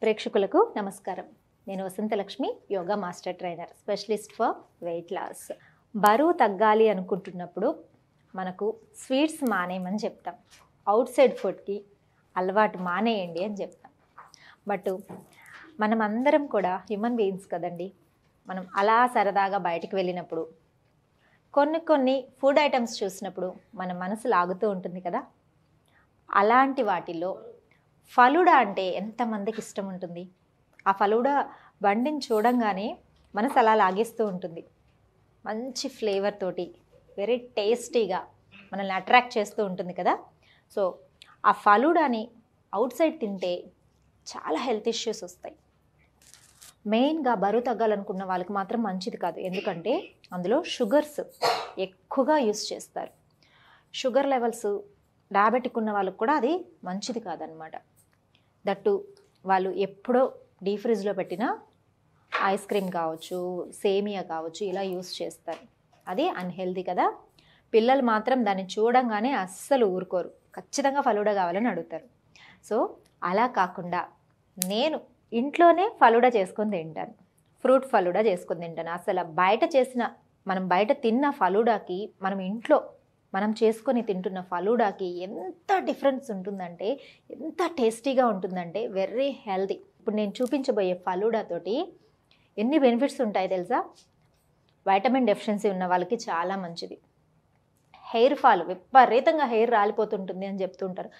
ప్రేక్షకులకు నమస్కారం. నేను Vasanthalakshmi, yoga master trainer, specialist for weight loss. బరువు తగ్గాలి అనుకుంటున్నప్పుడు మనకు స్వీట్స్ మానేయమని చెప్తాం, అవుట్ సైడ్ ఫుడ్కి అలవాటు మానేయండి అని చెప్తాం. బట్ మనం అందరం కూడా హ్యూమన్ బీయింగ్స్ కదండి. మనం అలా సరదాగా బయటికి వెళ్ళినప్పుడు కొన్ని ఫుడ్ ఐటమ్స్ చూసినప్పుడు మన మనసు లాగుతూ ఉంటుంది కదా. అలాంటి వాటిలో ఫలూడా అంటే ఎంతమందికి ఇష్టం ఉంటుంది. ఆ ఫలూడా బండిని చూడంగానే మనసు అలా లాగేస్తూ ఉంటుంది. మంచి ఫ్లేవర్ తోటి వెరీ టేస్టీగా మనల్ని అట్రాక్ట్ చేస్తూ ఉంటుంది కదా. సో ఆ ఫలూడాని అవుట్ సైడ్ తింటే చాలా హెల్త్ ఇష్యూస్ వస్తాయి. మెయిన్గా బరువు తగ్గాలనుకున్న వాళ్ళకి మాత్రం మంచిది కాదు, ఎందుకంటే అందులో షుగర్స్ ఎక్కువగా యూస్ చేస్తారు. షుగర్ లెవెల్స్ డయాబెటిక్ ఉన్న వాళ్ళకి కూడా అది మంచిది కాదనమాట. దట్టు వాళ్ళు ఎప్పుడో డీప్ ఫ్రిడ్జ్లో పెట్టిన ఐస్ క్రీమ్ కావచ్చు, సేమియా కావచ్చు, ఇలా యూస్ చేస్తారు. అది అన్హెల్దీ కదా. పిల్లలు మాత్రం దాన్ని చూడంగానే అస్సలు ఊరుకోరు, ఖచ్చితంగా ఫలూడా కావాలని అడుగుతారు. సో అలా కాకుండా నేను ఇంట్లోనే ఫలూడా చేసుకొని తింటాను. ఫ్రూట్ ఫలూడా చేసుకొని తింటాను. అసలు మనం బయట తిన్న ఫలూడాకి మనం ఇంట్లో మనం చేసుకొని తింటున్న ఫలూడాకి ఎంత డిఫరెన్స్ ఉంటుందంటే, ఎంత టేస్టీగా ఉంటుందంటే వెరీ హెల్దీ. ఇప్పుడు నేను చూపించబోయే ఫలూడాతోటి ఎన్ని బెనిఫిట్స్ ఉంటాయి తెలుసా. వైటమిన్ డెఫిషియన్సీ ఉన్న వాళ్ళకి చాలా మంచిది. హెయిర్ ఫాల్, విపరీతంగా హెయిర్ రాలిపోతుంటుంది అని చెప్తుంటారు,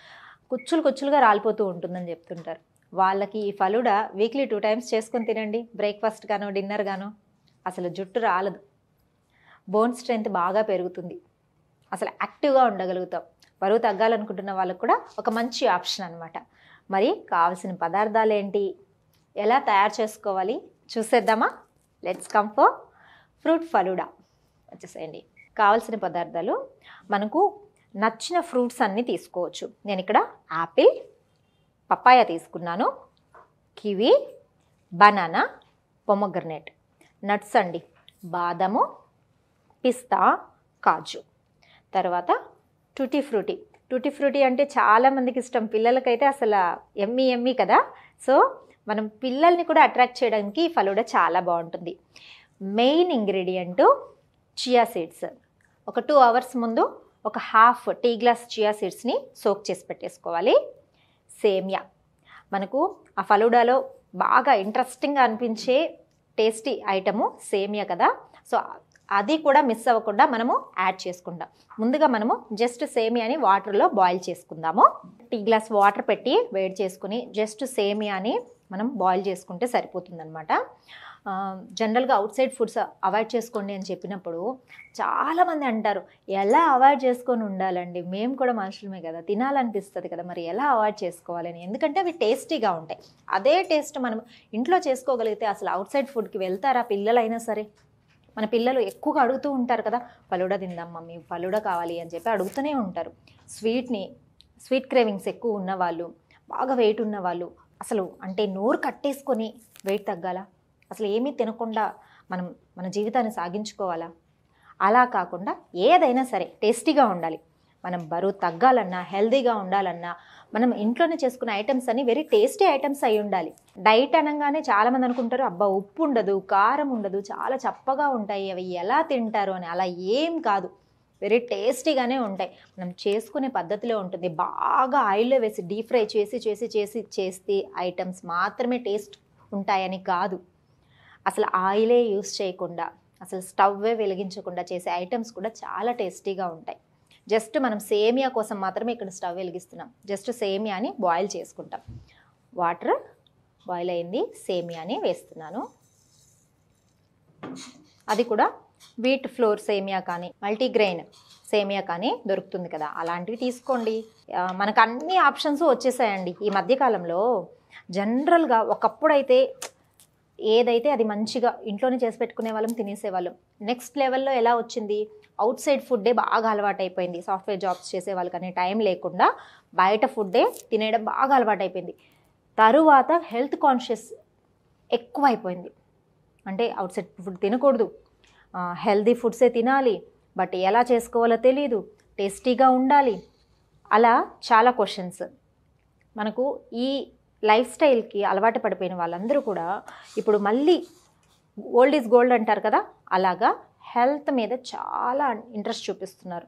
కుచ్చులుగా రాలిపోతూ ఉంటుందని చెప్తుంటారు. వాళ్ళకి ఈ ఫలూడా వీక్లీ 2 times చేసుకొని తినండి, బ్రేక్ఫాస్ట్ గానో డిన్నర్ గానో. అసలు జుట్టు రాలదు, బోన్ స్ట్రెంగ్త్ బాగా పెరుగుతుంది, అసలు యాక్టివ్గా ఉండగలుగుతాం. బరువు తగ్గాలనుకుంటున్న వాళ్ళకు కూడా ఒక మంచి ఆప్షన్ అనమాట. మరి కావాల్సిన పదార్థాలు ఏంటి, ఎలా తయారు చేసుకోవాలి చూసేద్దామా. Let's come for fruit falooda. వచ్చేసేయండి. కావాల్సిన పదార్థాలు, మనకు నచ్చిన ఫ్రూట్స్ అన్నీ తీసుకోవచ్చు. నేను ఇక్కడ యాపిల్, పపాయ తీసుకున్నాను, కివి, బనానా, పొమోగ్రనేట్. నట్స్ అండి, బాదము, పిస్తా, కాజు. తర్వాత టూటీ ఫ్రూటీ అంటే చాలామందికి ఇష్టం, పిల్లలకైతే అసలు ఎమ్మి కదా. సో మనం పిల్లల్ని కూడా అట్రాక్ట్ చేయడానికి ఈ ఫలూడా చాలా బాగుంటుంది. Main ingredient chia seeds. ఒక 2 hours ముందు ఒక హాఫ్ టీ గ్లాస్ చియా సీడ్స్ని సోక్ చేసి పెట్టేసుకోవాలి. సేమియా, మనకు ఆ ఫలూడాలో బాగా ఇంట్రెస్టింగ్గా అనిపించే టేస్టీ ఐటము సేమియా కదా. సో అది కూడా మిస్ అవ్వకుండా మనము యాడ్ చేసుకుందాం. ముందుగా మనము జస్ట్ సేమియాని వాటర్లో బాయిల్ చేసుకుందాము. టీ గ్లాస్ వాటర్ పెట్టి వేడి చేసుకుని జస్ట్ సేమియాని మనం బాయిల్ చేసుకుంటే సరిపోతుందన్నమాట. జనరల్గా అవుట్ సైడ్ ఫుడ్స్ అవాయిడ్ చేసుకోండి అని చెప్పినప్పుడు చాలామంది అంటారు, ఎలా అవాయిడ్ చేసుకొని ఉండాలండి, మేము కూడా మనుషులమే కదా, తినాలనిపిస్తుంది కదా, మరి ఎలా అవాయిడ్ చేసుకోవాలని. ఎందుకంటే అవి టేస్టీగా ఉంటాయి. అదే టేస్ట్ మనం ఇంట్లో చేసుకోగలిగితే అసలు అవుట్ సైడ్ ఫుడ్కి వెళ్తారా పిల్లలైనా సరే. మన పిల్లలు ఎక్కువగా అడుగుతూ ఉంటారు కదా, ఫలూడా తిందాం మమ్మీ, ఫలూడా కావాలి అని చెప్పి అడుగుతూనే ఉంటారు. స్వీట్ క్రేవింగ్స్ ఎక్కువ ఉన్నవాళ్ళు, బాగా వెయిట్ ఉన్నవాళ్ళు, అసలు అంటే నోరు కట్టేసుకొని వెయిట్ తగ్గాలా, అసలు ఏమీ తినకుండా మన జీవితాన్ని సాగించుకోవాలా. అలా కాకుండా ఏదైనా సరే టేస్టీగా ఉండాలి. మనం బరువు తగ్గాలన్నా, హెల్తీగా ఉండాలన్నా మనం ఇంట్లోనే చేసుకున్న ఐటమ్స్ అన్ని వెరీ టేస్టీ ఐటమ్స్ అయి ఉండాలి. డైట్ అనగానే చాలామంది అనుకుంటారు, అబ్బా ఉప్పు ఉండదు, కారం ఉండదు, చాలా చప్పగా ఉంటాయి, అవి ఎలా తింటారు అని. అలా ఏం కాదు, వెరీ టేస్టీగానే ఉంటాయి. మనం చేసుకునే పద్ధతిలో ఉంటుంది. బాగా ఆయిల్లో వేసి డీప్ ఫ్రై చేస్తే ఐటమ్స్ మాత్రమే టేస్ట్ ఉంటాయని కాదు. అసలు ఆయిలే యూస్ చేయకుండా, అసలు స్టవ్వే వెలిగించకుండా చేసే ఐటమ్స్ కూడా చాలా టేస్టీగా ఉంటాయి. జస్ట్ మనం సేమియా కోసం మాత్రమే ఇక్కడ స్టవ్ వెలిగిస్తున్నాం. జస్ట్ సేమియాని బాయిల్ చేసుకుంటాం. వాటర్ బాయిల్ అయింది, సేమియాని వేస్తున్నాను. అది కూడా వీట్ ఫ్లోర్ సేమియా కానీ మల్టీగ్రెయిన్ సేమియా కానీ దొరుకుతుంది కదా, అలాంటివి తీసుకోండి. మనకు అన్ని ఆప్షన్స్ వచ్చేసాయండి ఈ మధ్యకాలంలో. జనరల్గా ఒకప్పుడైతే ఏదైతే అది మంచిగా ఇంట్లోనే చేసి పెట్టుకునే వాళ్ళం, తినేసేవాళ్ళం. నెక్స్ట్ లెవెల్లో ఎలా వచ్చింది, అవుట్ సైడ్ ఫుడ్డే బాగా అలవాటైపోయింది. సాఫ్ట్వేర్ జాబ్స్ చేసే వాళ్ళకనే టైం లేకుండా బయట ఫుడ్డే తినేయడం బాగా అలవాటైపోయింది. తరువాత హెల్త్ కాన్షియస్ ఎక్కువైపోయింది. అంటే అవుట్ సైడ్ ఫుడ్ తినకూడదు, హెల్దీ ఫుడ్సే తినాలి, బట్ ఎలా చేసుకోవాలో తెలియదు, టేస్టీగా ఉండాలి, అలా చాలా క్వశ్చన్స్. మనకు ఈ లైఫ్ స్టైల్కి అలవాటు పడిపోయిన వాళ్ళందరూ కూడా ఇప్పుడు మళ్ళీ ఓల్డ్ ఈజ్ గోల్డ్ అంటారు కదా, అలాగా హెల్త్ మీద చాలా ఇంట్రెస్ట్ చూపిస్తున్నారు.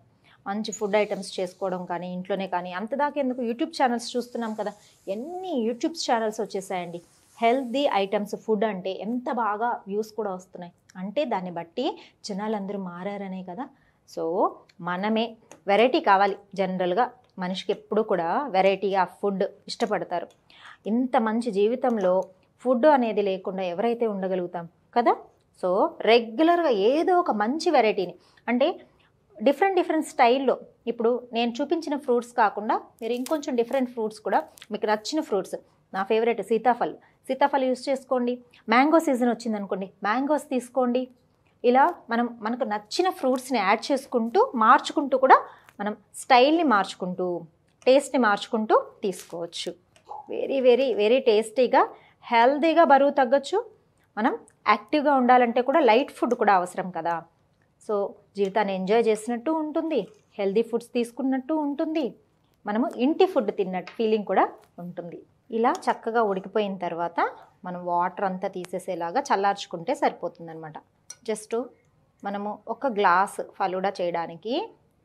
మంచి ఫుడ్ ఐటమ్స్ చేసుకోవడం కానీ ఇంట్లోనే కానీ, అంతదాకా ఎందుకు యూట్యూబ్ ఛానల్స్ చూస్తున్నాం కదా, ఎన్ని యూట్యూబ్ ఛానల్స్ వచ్చేసాయండి. హెల్తీ ఐటమ్స్ ఫుడ్ అంటే ఎంత బాగా వ్యూస్ కూడా వస్తున్నాయి అంటే దాన్ని బట్టి జనాలందరూ మారారనే కదా. సో మనమే వెరైటీ కావాలి. జనరల్గా మనిషికి ఎప్పుడు కూడా వెరైటీగా ఫుడ్ ఇష్టపడతారు. ఇంత మంచి జీవితంలో ఫుడ్ అనేది లేకుండా ఎవరైతే ఉండగలుగుతాం కదా. సో రెగ్యులర్గా ఏదో ఒక మంచి వెరైటీని, అంటే డిఫరెంట్ స్టైల్లో, ఇప్పుడు నేను చూపించిన ఫ్రూట్స్ కాకుండా మీరు ఇంకొంచెం డిఫరెంట్ ఫ్రూట్స్ కూడా మీకు నచ్చిన ఫ్రూట్స్, నా ఫేవరెట్ సీతాఫల్ యూస్ చేసుకోండి. మ్యాంగో సీజన్ వచ్చిందనుకోండి, మ్యాంగోస్ తీసుకోండి. ఇలా మనకు నచ్చిన ఫ్రూట్స్ని యాడ్ చేసుకుంటూ మార్చుకుంటూ కూడా మనం స్టైల్ని మార్చుకుంటూ టేస్ట్ని మార్చుకుంటూ తీసుకోవచ్చు. వెరీ వెరీ వెరీ టేస్టీగా హెల్తీగా బరువు తగ్గొచ్చు. మనం యాక్టివ్గా ఉండాలంటే కూడా లైట్ ఫుడ్ కూడా అవసరం కదా. సో జీవితాన్ని ఎంజాయ్ చేసినట్టు ఉంటుంది, హెల్తీ ఫుడ్స్ తీసుకున్నట్టు ఉంటుంది, మనము ఇంటి ఫుడ్ తిన్నట్టు ఫీలింగ్ కూడా ఉంటుంది. ఇలా చక్కగా ఉడికిపోయిన తర్వాత మనం వాటర్ అంతా తీసేసేలాగా చల్లార్చుకుంటే సరిపోతుంది అనమాట. జస్ట్ మనము ఒక గ్లాస్ ఫలూడా చేయడానికి,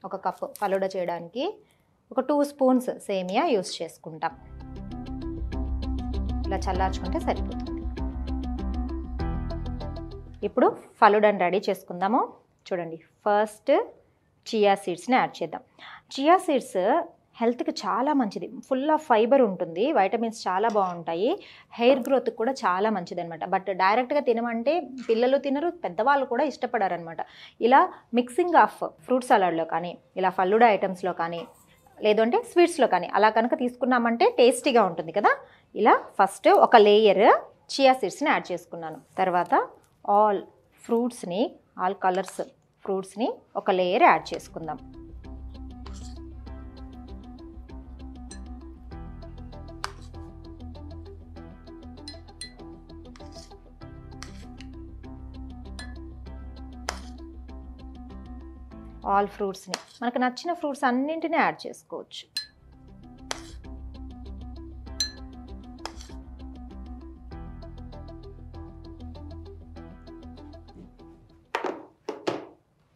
ఒక కప్ ఫలూడా చేయడానికి ఒక 2 స్పూన్స్ సేమియా యూస్ చేసుకుంటాం. ఇలా చల్లార్చుకుంటే సరిపోతుంది. ఇప్పుడు ఫలూడాని రెడీ చేసుకుందాము. చూడండి, ఫస్ట్ చియా సీడ్స్ని యాడ్ చేద్దాం. చియా సీడ్స్ హెల్త్కి చాలా మంచిది, ఫుల్ ఆఫ్ ఫైబర్ ఉంటుంది, వైటమిన్స్ చాలా బాగుంటాయి, హెయిర్ గ్రోత్కి కూడా చాలా మంచిది అనమాట. బట్ డైరెక్ట్గా తినమంటే పిల్లలు తినరు, పెద్దవాళ్ళు కూడా ఇష్టపడారు అనమాట. ఇలా మిక్సింగ్ ఆఫ్ ఫ్రూట్ సలాడ్లో కానీ, ఇలా ఫలూడా ఐటమ్స్లో కానీ, లేదంటే స్వీట్స్లో కానీ అలా కనుక తీసుకున్నామంటే టేస్టీగా ఉంటుంది కదా. ఇలా ఫస్ట్ ఒక లేయర్ చియా సీడ్స్ని యాడ్ చేసుకున్నాను. తర్వాత ఆల్ కలర్స్ ఫ్రూట్స్ని ఒక లేయర్ యాడ్ చేసుకుందాం. ఆల్ ఫ్రూట్స్ని, మనకు నచ్చిన ఫ్రూట్స్ అన్నింటినీ యాడ్ చేసుకోవచ్చు.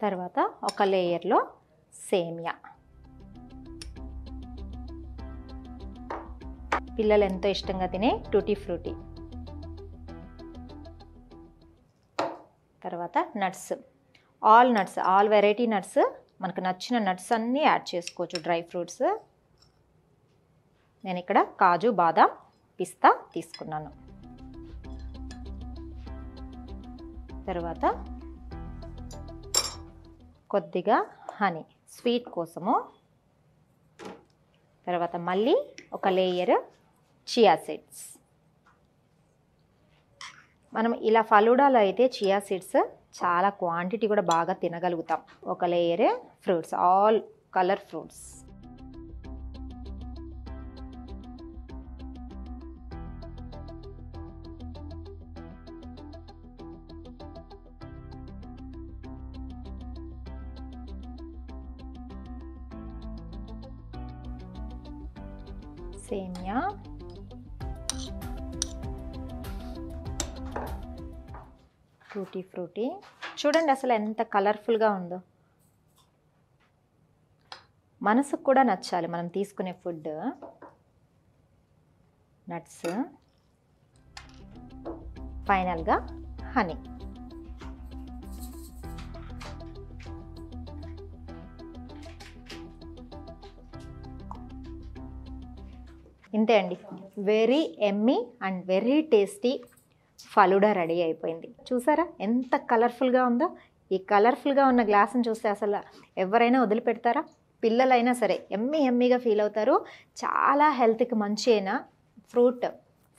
తర్వాత ఒక లేయర్లో సేమియా. పిల్లలు ఎంతో ఇష్టంగా తినే టూటీ ఫ్రూటీ. తర్వాత నట్స్, ఆల్ వెరైటీ నట్స్, మనకు నచ్చిన నట్స్ అన్నీ యాడ్ చేసుకోవచ్చు. డ్రై ఫ్రూట్స్, నేను ఇక్కడ కాజు, బాదాం, పిస్తా తీసుకున్నాను. తర్వాత కొద్దిగా హనీ స్వీట్ కోసము. తర్వాత మళ్ళీ ఒక లేయర్ చియా సీడ్స్. మనం ఇలా ఫలూడాలో అయితే చియా సీడ్స్ చాలా క్వాంటిటీ కూడా బాగా తినగలుగుతాం. ఒక layer fruits, all colour fruits. సేమియా, టూటీ ఫ్రూటీ. చూడండి అసలు ఎంత కలర్ఫుల్గా ఉందో. మనసుకు కూడా నచ్చాలి మనం తీసుకునే ఫుడ్. నట్స్, ఫైనల్గా హనీ. ఇంతే అండి, very Emmy and very tasty falooda ready అయిపోయింది. చూసారా ఎంత కలర్ఫుల్గా ఉందో. ఈ కలర్ఫుల్గా ఉన్న గ్లాస్ని చూస్తే అసలు ఎవరైనా వదిలిపెడతారా? పిల్లలైనా సరే ఎమ్మీగా ఫీల్ అవుతారు. చాలా హెల్త్కి మంచి అయిన ఫ్రూట్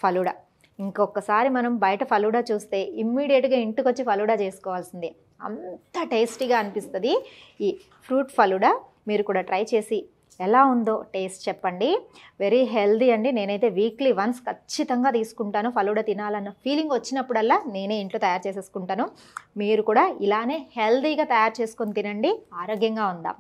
ఫలూడా. ఇంకొకసారి మనం బయట ఫలూడా చూస్తే ఇమ్మీడియట్గా ఇంటికి వచ్చి ఫలూడా చేసుకోవాల్సిందే, అంత టేస్టీగా అనిపిస్తుంది ఈ ఫ్రూట్ ఫలూడా. మీరు కూడా ట్రై చేసి ఎలా ఉందో టేస్ట్ చెప్పండి. వెరీ హెల్దీ అండి. నేనైతే వీక్లీ వన్స్ ఖచ్చితంగా తీసుకుంటాను. ఫలూడా తినాలన్న ఫీలింగ్ వచ్చినప్పుడల్లా నేనే ఇంట్లో తయారు చేసేసుకుంటాను. మీరు కూడా ఇలానే హెల్దీగా తయారు చేసుకొని తినండి. ఆరోగ్యంగా ఉందాం.